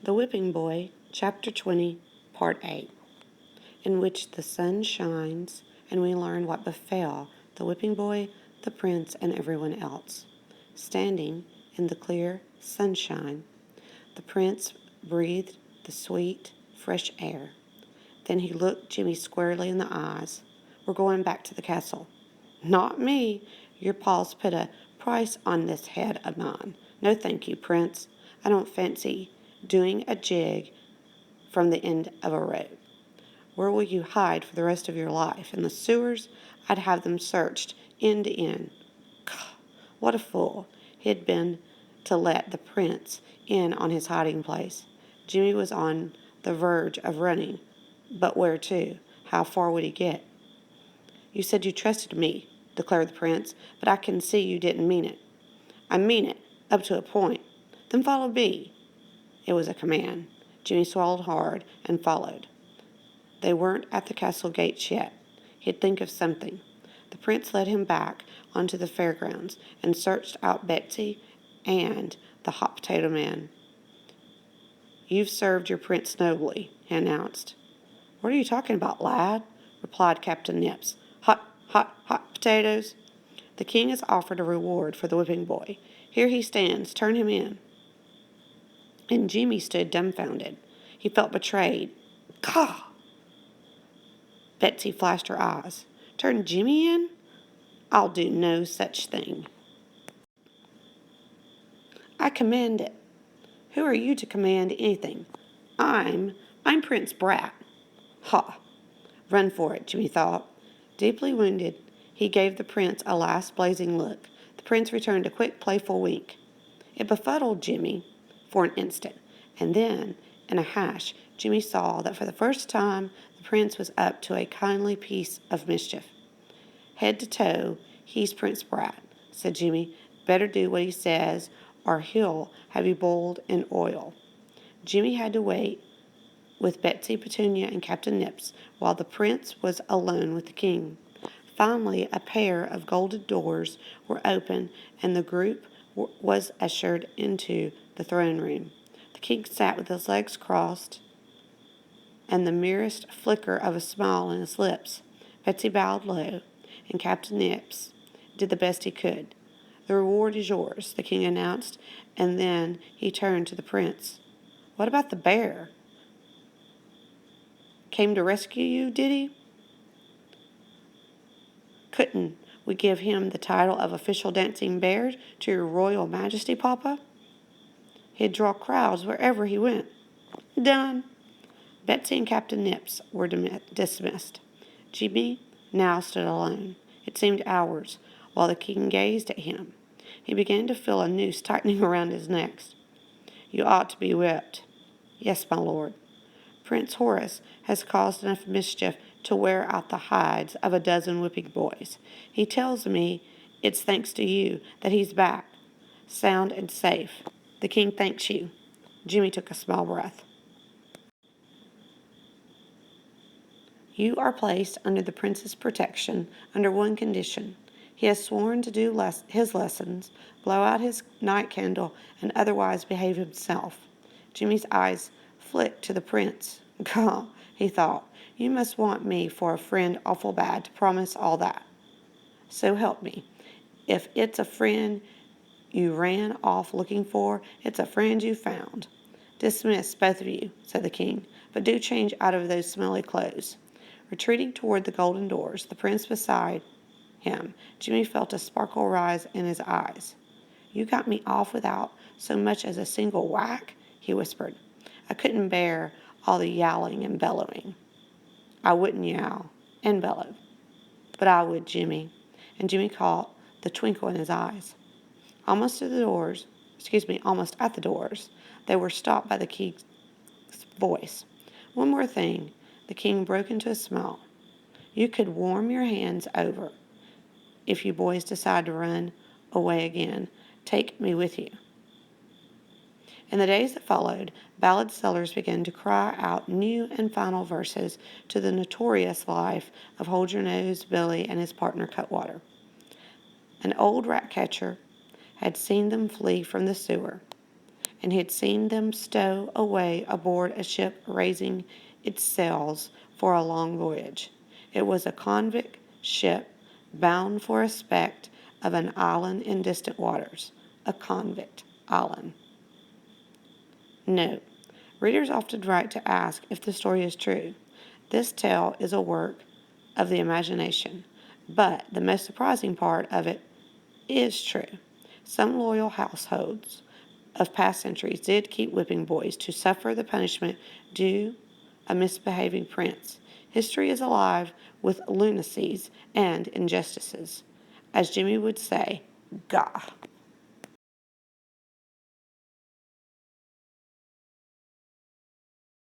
The Whipping Boy, Chapter 20, Part 8, in which the sun shines and we learn what befell the whipping boy, the prince, and everyone else. Standing in the clear sunshine, the prince breathed the sweet, fresh air. Then he looked Jimmy squarely in the eyes. "We're going back to the castle." "Not me. Your pa's put a price on this head of mine. No thank you, Prince. I don't fancy doing a jig from the end of a rope." "Where will you hide for the rest of your life? In the sewers? I'd have them searched end to end." What a fool he had been to let the prince in on his hiding place. Jimmy was on the verge of running. But where to? How far would he get? "You said you trusted me," declared the prince, "but I can see you didn't mean it." "I mean it, up to a point." "Then follow me." It was a command. Jimmy swallowed hard and followed. They weren't at the castle gates yet. He'd think of something. The prince led him back onto the fairgrounds and searched out Betsy and the hot potato man. "You've served your prince nobly," he announced. "What are you talking about, lad?" replied Captain Nips. Hot potatoes." "The king has offered a reward for the whipping boy. Here he stands. Turn him in." And Jimmy stood dumbfounded. He felt betrayed. Caw! Betsy flashed her eyes. "Turn Jimmy in? I'll do no such thing." "I command it." "Who are you to command anything?" I'm Prince Brat." "Ha! Run for it," Jimmy thought. Deeply wounded, he gave the prince a last blazing look. The prince returned a quick, playful wink. It befuddled Jimmy for an instant, and then, in a hash, Jimmy saw that for the first time the prince was up to a kindly piece of mischief. "Head to toe, he's Prince Brat," said Jimmy. "Better do what he says, or he'll have you boiled in oil." Jimmy had to wait with Betsy, Petunia, and Captain Nips, while the prince was alone with the king. Finally, a pair of golden doors were opened, and the group was ushered into the throne room. The king sat with his legs crossed and the merest flicker of a smile on his lips. Betsy bowed low, and Captain Nips did the best he could. "The reward is yours," the king announced, and then he turned to the prince. "What about the bear? Came to rescue you, did he?" "Couldn't we give him the title of official dancing bear to your royal majesty, Papa? He'd draw crowds wherever he went." "Done." Betsy and Captain Nips were dismissed. Jimmy now stood alone. It seemed hours, while the king gazed at him. He began to feel a noose tightening around his neck. "You ought to be whipped." "Yes, my lord." "Prince Horace has caused enough mischief to wear out the hides of a dozen whipping boys. He tells me it's thanks to you that he's back, sound and safe. The king thanks you." Jimmy took a small breath. "You are placed under the prince's protection under one condition. He has sworn to do his lessons, blow out his night candle, and otherwise behave himself." Jimmy's eyes flicked to the prince. "Gah," he thought, "you must want me for a friend awful bad to promise all that. So help me, if it's a friend you ran off looking for, it's a friend you found." "Dismiss, both of you," said the king, "but do change out of those smelly clothes." Retreating toward the golden doors, the prince beside him, Jimmy felt a sparkle rise in his eyes. "You got me off without so much as a single whack," he whispered. "I couldn't bear all the yowling and bellowing." "I wouldn't yowl and bellow, but I would, Jimmy." And Jimmy caught the twinkle in his eyes. Almost at the doors, they were stopped by the king's voice. "One more thing." The king broke into a smile. "You could warm your hands over. If you boys decide to run away again, take me with you." In the days that followed, ballad sellers began to cry out new and final verses to the notorious life of Hold Your Nose Billy and his partner Cutwater. An old rat catcher had seen them flee from the sewer, and had seen them stow away aboard a ship raising its sails for a long voyage. It was a convict ship bound for a speck of an island in distant waters. A convict island. Note: readers often write to ask if the story is true. This tale is a work of the imagination, but the most surprising part of it is true. Some loyal households of past centuries did keep whipping boys to suffer the punishment due a misbehaving prince. History is alive with lunacies and injustices. As Jimmy would say, gah.